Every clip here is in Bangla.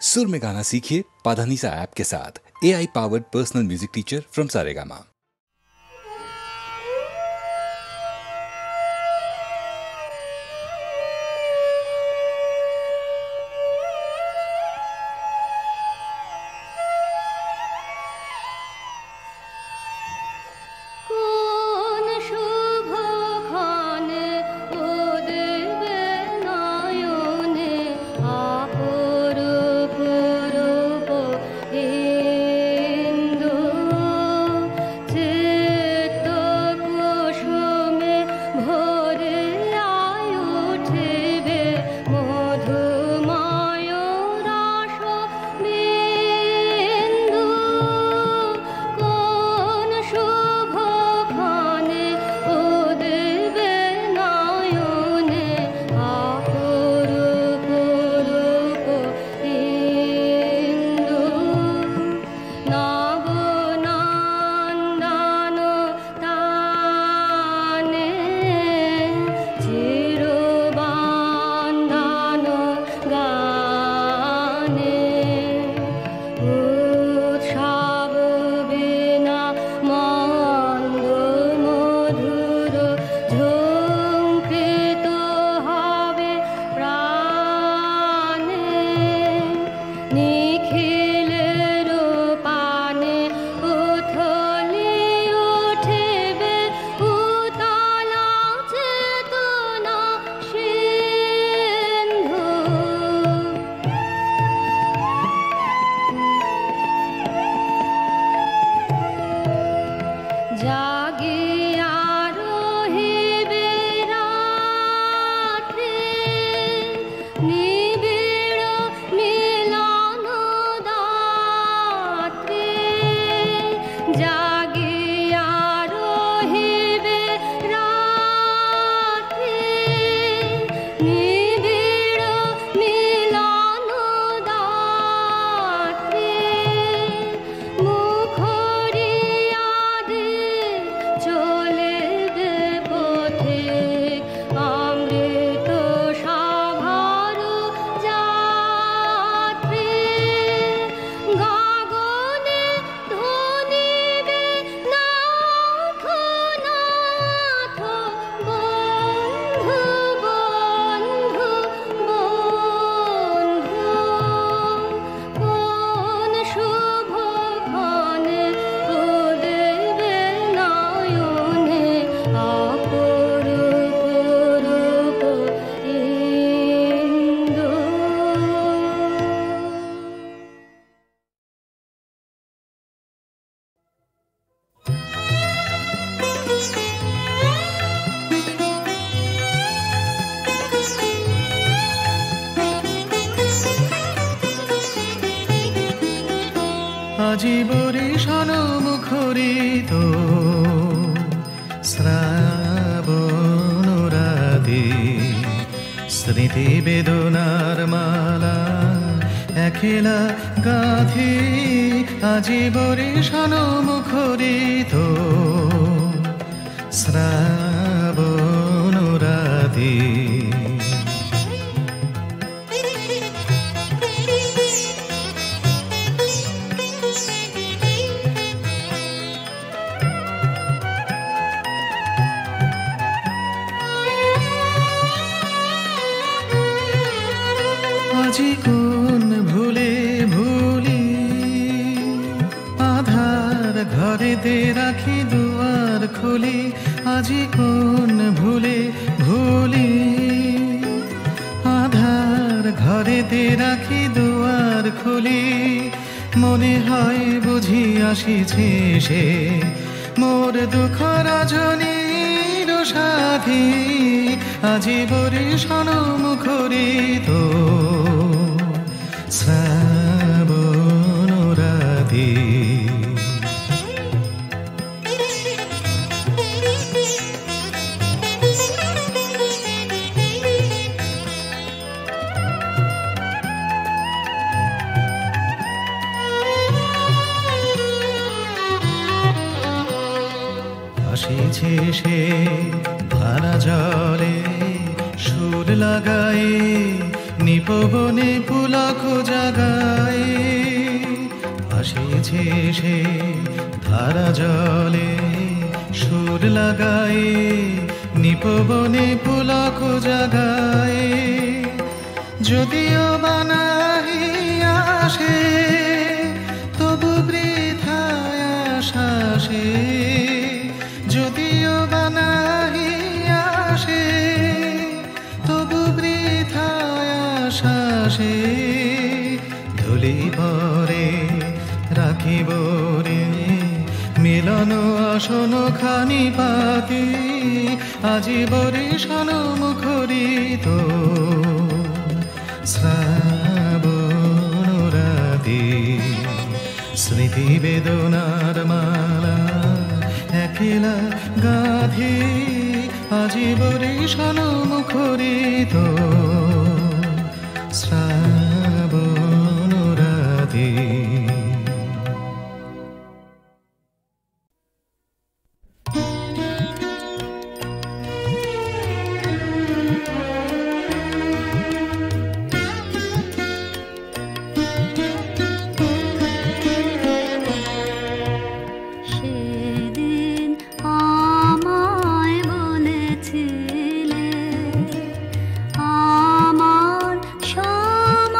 सुर में गाना सीखिए पाधानीसा ऐप के साथ। AI powered personal music teacher from Saregama. জীবরেশন মুখরিত শ্রাবণ রাধে স্মৃতি বেদনার মালা একেলা গাথি জীবরেশন মুখরিত শ্রাবণ রাধে আজি কোন ভুলে ভুলি আধার ঘরেতে রাখি দুয়ার খুলি আজি কোন ভুলে ভুলি আধার ঘরেতে রাখি দুয়ার খুলি মনে হয় বুঝি আসিছে সে মোর দুঃখ রজনীর সাথী আজি বরিশন মুখরিত শ্রাবণ রাধে আসিছে সে ধারা জলে সুর লাগায়ে নিপ নিপবনে পুলক জাগায় আসিছে সে ধারা জলে সুর লাগায় নিপবনে পুলক জাগায় যদিও বানাহি আসে তবু বৃথায় আশা সে যদিও বানাহি আসে তবু বৃথায় আশা সে ধুলি পরে রাখিব রে মিলন আসন খানি পাতি আজি বরিশন মুখরিত শ্রাবণ রাতি স্মৃতি বেদনার মালা একলা গাধি আজি বরিশন মুখরিত শ্রাবণ রাতি আমার সম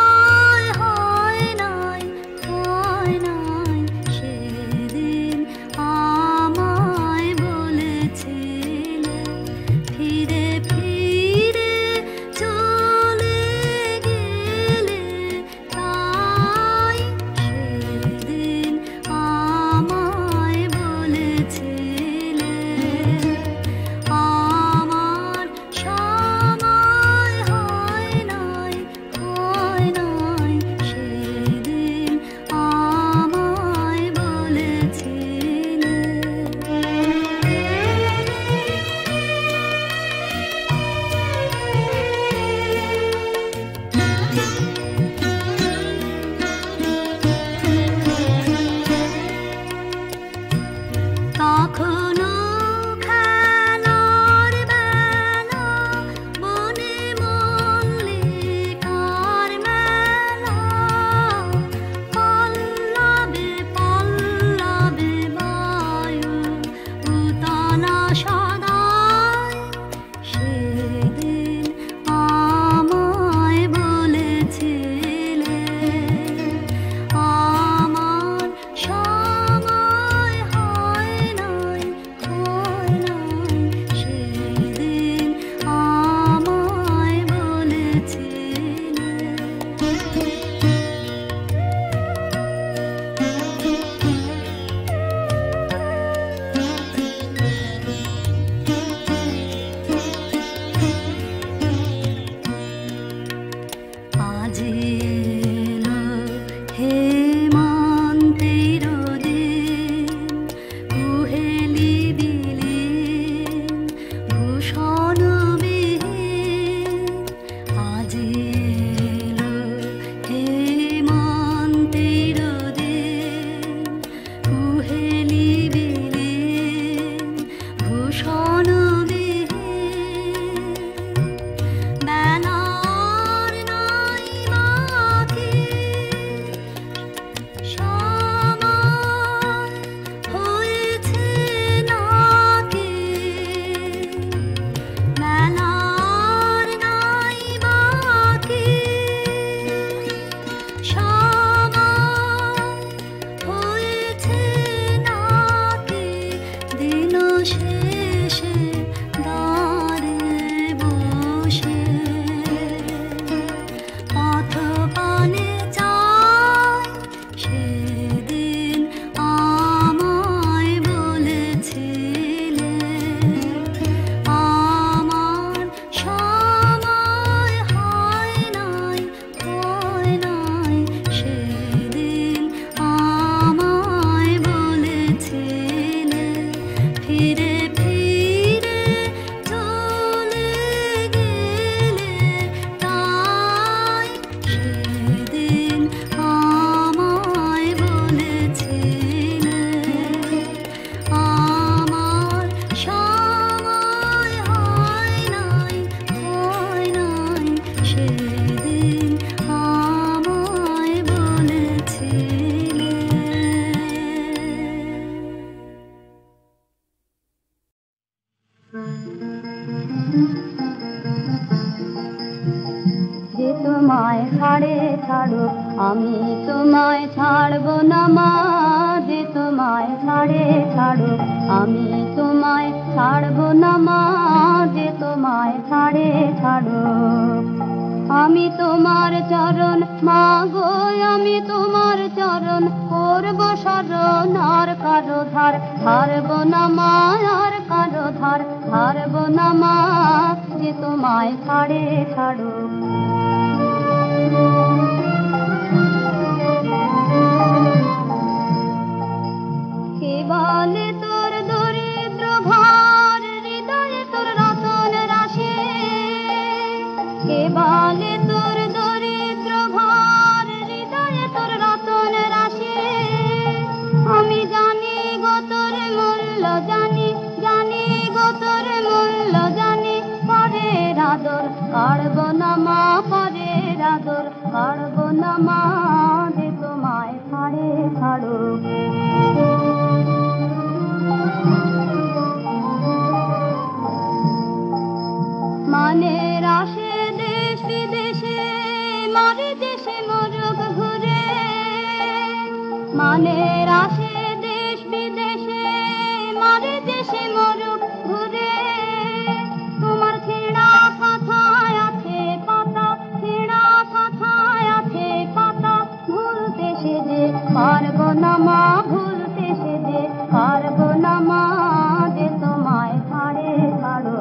আমি তোমায় ছাড়বো না মা, যে তোমায় ছাড়ে ছাড়ো। আমি তোমায় ছাড়বো না মা, যে তোমায় ছাড়ে ছাড়ো। আমি তোমার চরণ মা গো, আমি তোমার চরণ করব শরণ, আর কারো ধার হারব না মা, আর কারো ধার হারব না মা, যে তোমায় ছাড়ে ছাড়ো। কে বলে তোর দরিদ্র ঘর, হৃদয়ে তোর রতন রাশি? কে বলে তোর দরিদ্র ঘর, হৃদয়ে তোর রতন রাশি? আমি জানি গো তোর মূল্য, জানি জানি গো তোর মূল্য জানি। পরের আদর কাড়ব না মা, পরের আদর কাড়ব না মা, যে তোমায় ছাড়ে ছাড়ো। মানের আসে দেশ বিদেশে, মারে দেশে মরুক ঘুরে। মানের আসে দেশ বিদেশে, মারে দেশে মরুক ঘুরে। তোমার ছেঁড়া কথায় আছে পাতা, ছেঁড়া কথায় আছে পাতা, ভুলতে সে যে পারব না মা, ভুলতে সে যে পারব না মা, যে তোমায় ছাড়ে ছাড়ো।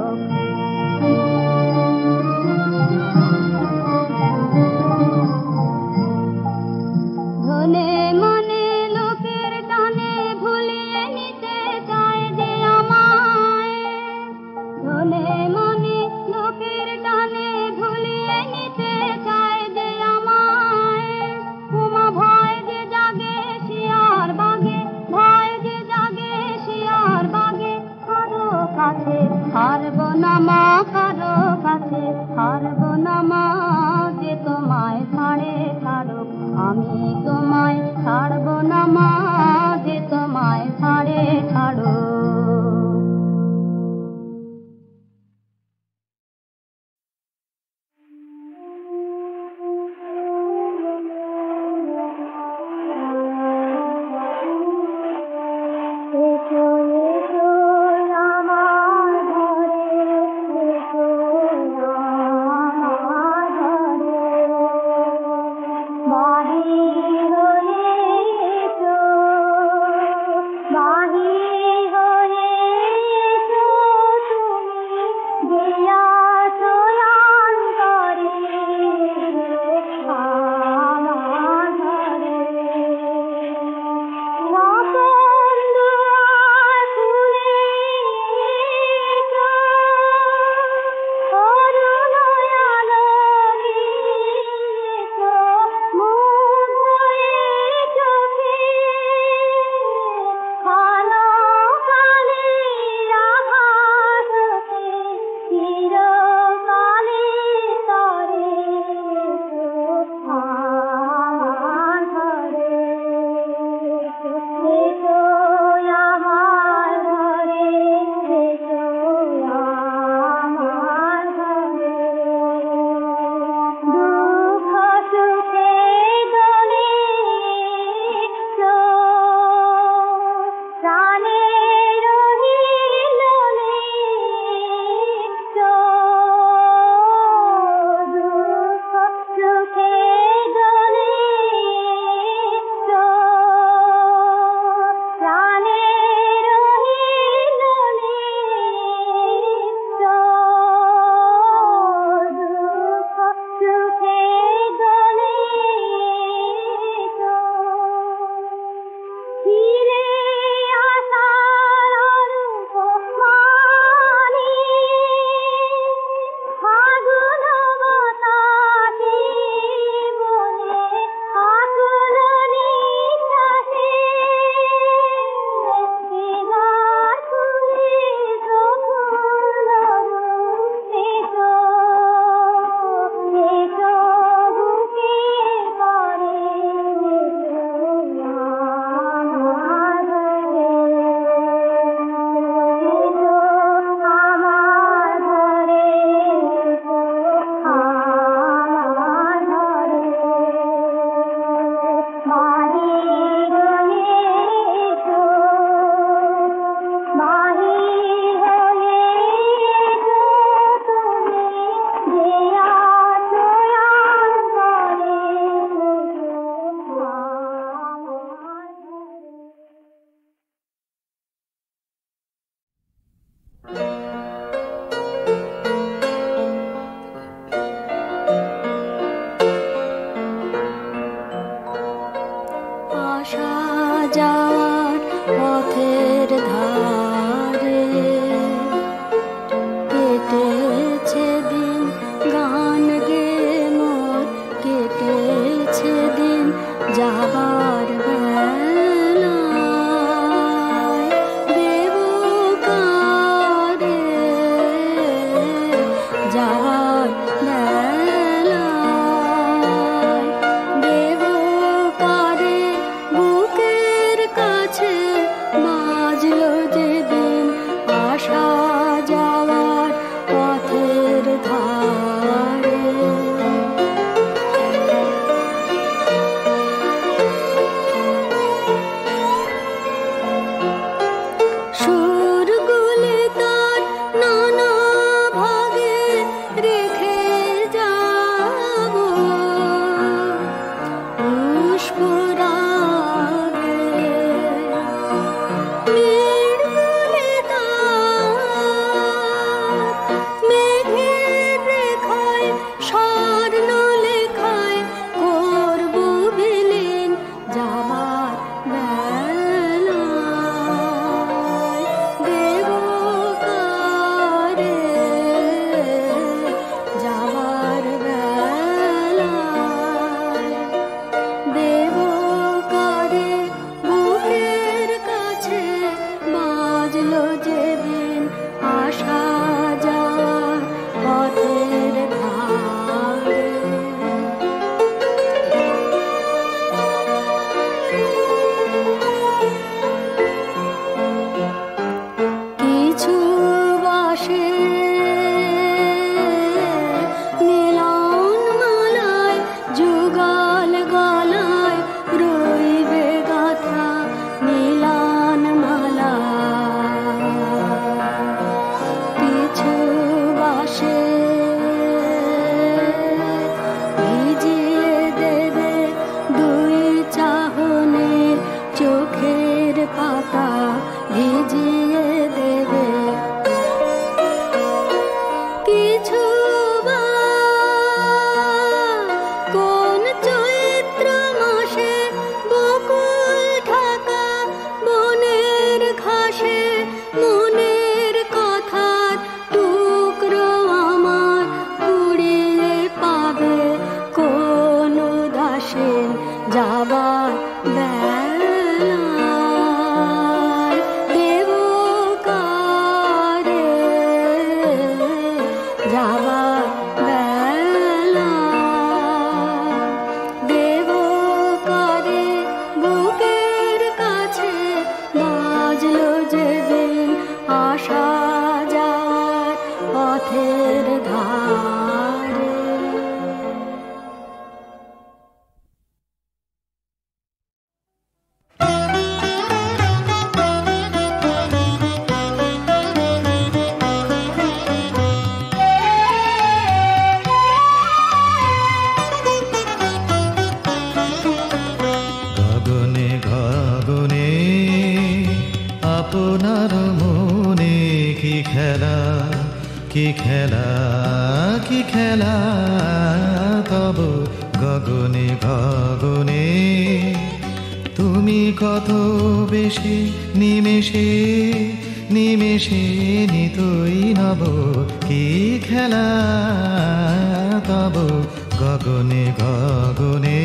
ধনে মনে লোকের টানে ভুলিয়ে নিতে চায় যে আমায়। ধনে মনে লোকের টানে ভুলিয়ে নিতে চায় যে আমায়। উমা ভয় যে জাগে শিয়ার বাগে, ভয় যে জাগে শিয়ার বাগে। কারো কাছে হারব না মা, কারো কাছে হারব না মা, যে তোমায় ছাড়ে ছাড়ো। আমি তোমায় ছাড়ব না মা, যে তোমায় ছাড়ে ছাড়ো। বাড়ি হয়ে আসা যাওয়ার পথের ধারে কেটেছে দিন গান গে মোর, কেটেছে দিন যাবার বেলায় দেব কারে যাবার বেলায় দেব কারে বুকের কাছে বাজলো যেদিন আসা যাওয়ার পথের ধারে। সুরগুলি তার নানা ভাগে রেখে যাব পুষ্পরাগে, নীড়গুলি তার মেঘের রেখায় স্বর্ণ লেখায় করব বিলীন যাবার বেলায় দেব কারে যাবার বেলায় দেব কারে বুকের কাছে বাজলো যেদিন আসা যাওয়ার পথের ধারে। কিছু বাসে মিলন মালায় যুগল গলায় রইবে গাথা মিলন মালা। কিছু বাসে ভিজিয়ে দেবে দুই চাহনের চোখের পাতা, ভিজিয়ে দেবে কিছু বা কোন চৈত্র মাসে বকুল ঢাকা বনের ঘাসে মনের কথার টুকরো আমার কুড়িয়ে পাবে কোন উদাসীন যাবার বেলায় দেব কারে যাবার বেলায় দেব কারে বুকের কাছে বাজলো যেদিন আসা যাওয়ার পথের ধারে। গগনে গগনে আপনার মনে কি খেলা, কি খেলা, কি খেলা তব গগনে গগনে তুমি কত বেশি নিমেষে নিমেষে নিতই নব কি খেলা তব গগনে গগনে।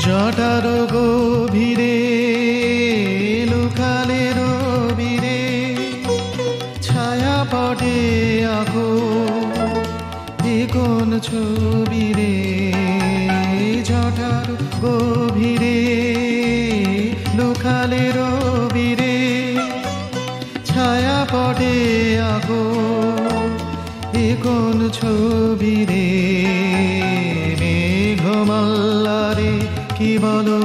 জটার গভীরে লুকালের বীরে ছায়া পটে আঁকো এ কোন ছবি রে। জটার গভীরে লুকালের বীরে ছায়া পটে আঁকো এ কোন ছবি রে। মেঘমাল্লারে কি বলো,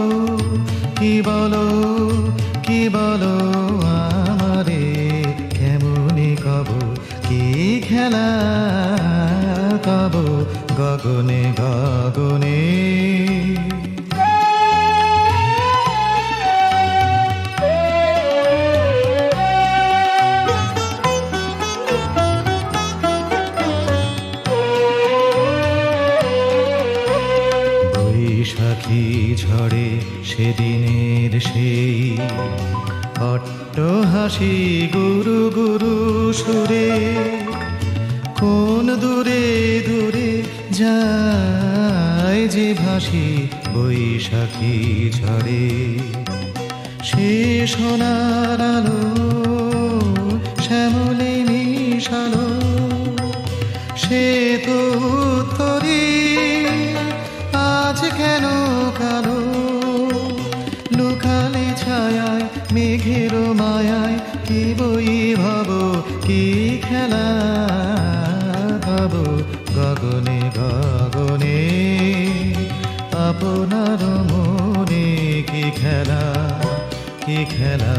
কি বলো, কি বলো আমারে কেমনে কব কি খেলা কব গগনে গগনে। সেদিনের সেই অট্ট হাসি গুরু গুরু সুরে কোন দূরে দূরে যায় যে ভাসি বৈশাখী ঝড়ে সে সোনার আলো শ্যামলে মিশালো সে তো উত্তরে আজ কেন কালো লুকালে ছায়ায় মেঘের মায়ায় কি বই ভাব কি খেলা ভাব গগনে গগনে আপনার মনে কি খেলা কি খেলা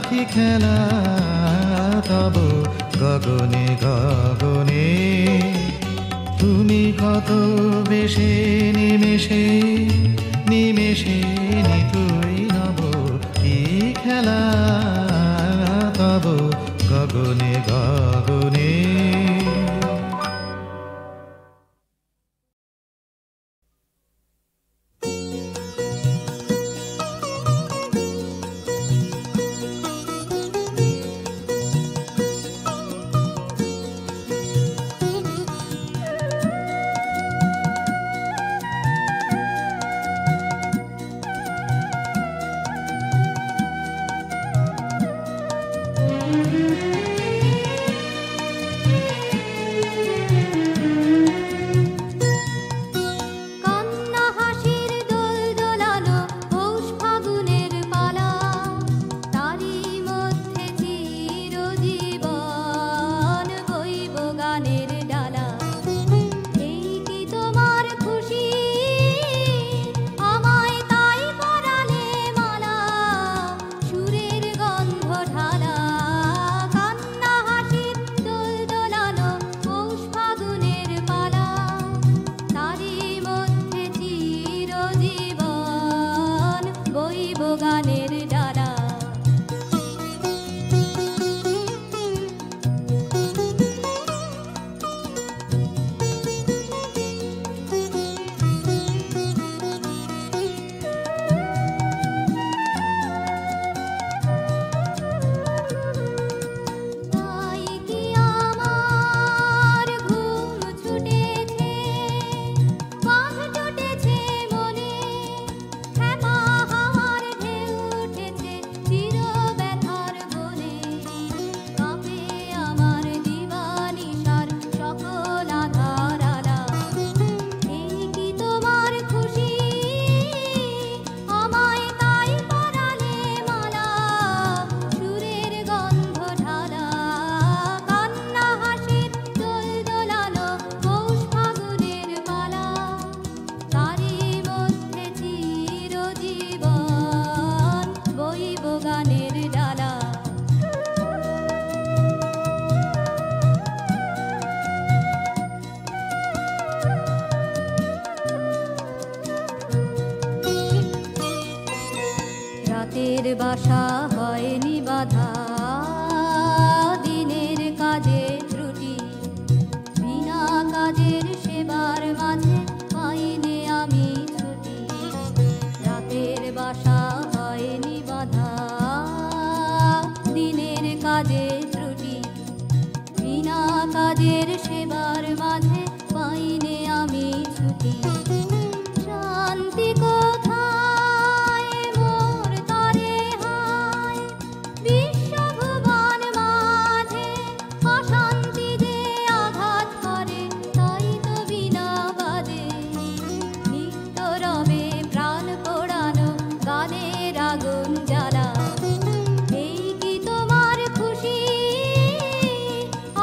কি খেলা তব গগনে গগনে তুমি কত বেশে নিমেষে নিমেষে নিতুই নব কি খেলা তব গগনে গগনে বাসা হয়নি বাধা দিনের কাজে ত্রুটি বিনা কাজের সেবার মাঝে পাইনি আমি ছুটি রাতের বাসা হয়নি বাধা দিনের কাজে ত্রুটি বিনা কাজের সেবার মাঝে পাইনি আমি ছুটি শান্তি কোথায় মোর তরে হায় বিশ্বভুবন মাঝে অশান্তি যে আঘাত করে তাই তো বিনা বাদে নিত্য রবে প্রাণ পোড়ানো গানের আগুন জ্বালা এই কি তোমার খুশি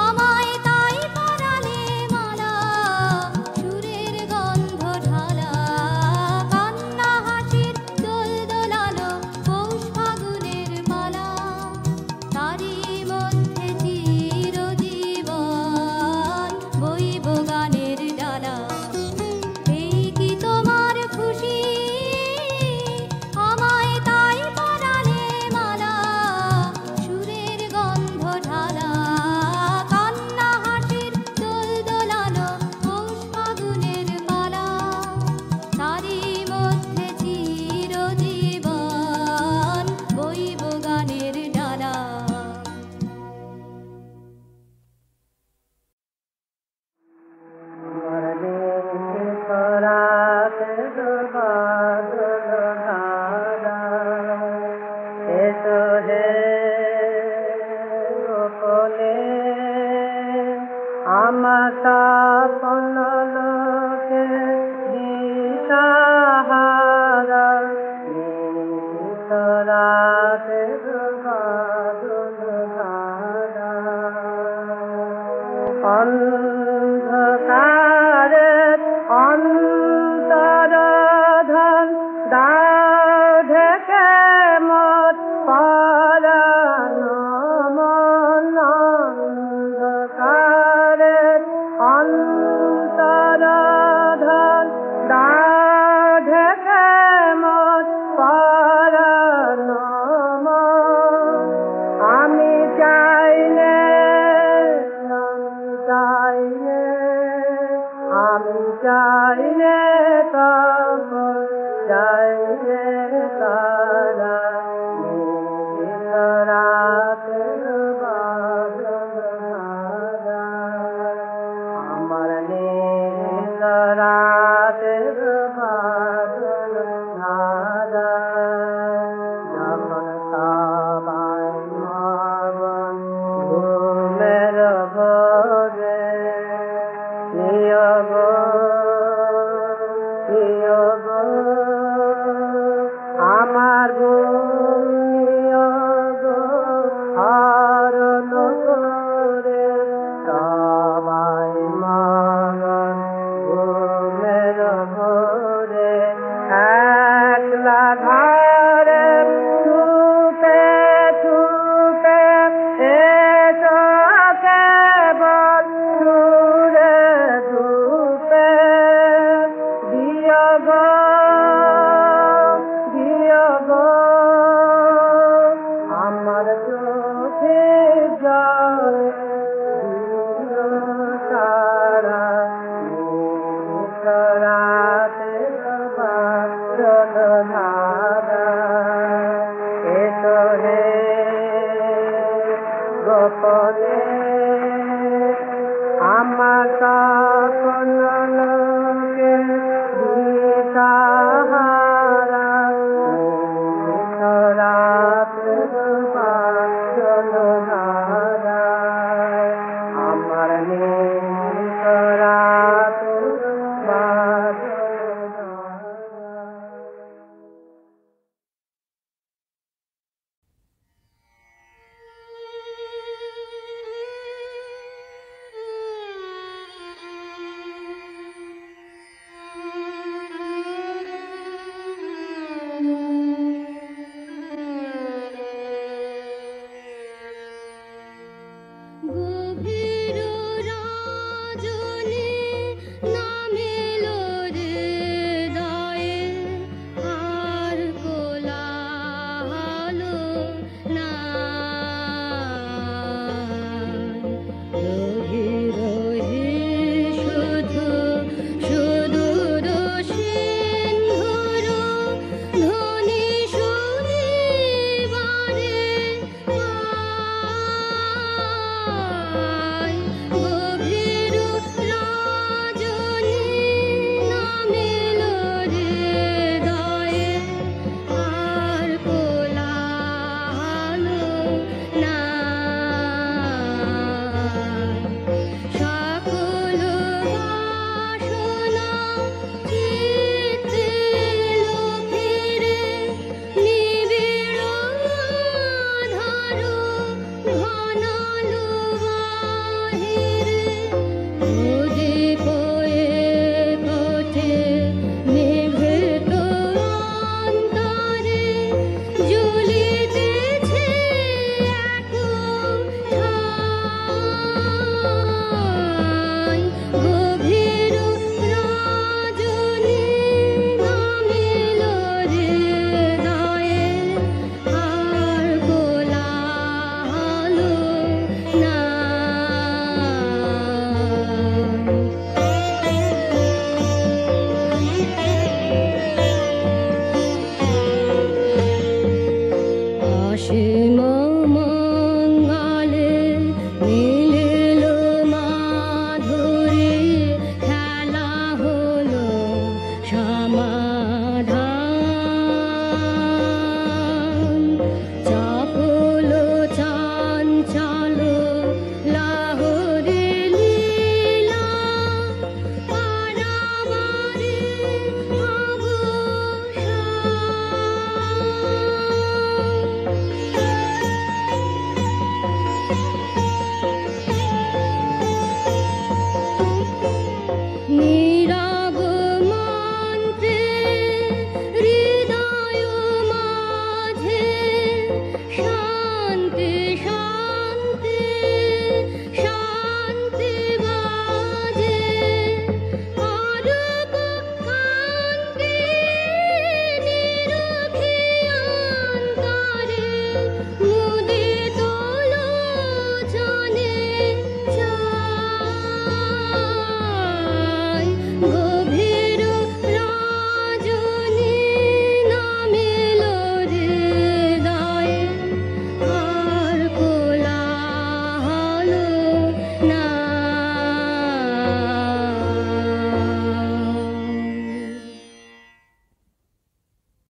আমায় তাই পরালে মালা সুরের গন্ধ তো হে গোপনে আমার স্বপ্ন লোকে দিশাহারা নিতরাতে বাদলধারা অন্ধকারে অন্তরধন দাও ঢেকে মোর পরাণ মন অন্ধকারে অন্তরধন দাও ঢেকে মোর পরাণ মন আমি চাইলে আমি চাইলে তব চাইলে তারা রাতের বাদলধারা আমার নীল রাতের বাদলধারা যখন সবাই মগন ঘুমের ভোরে নিয়োগ আমার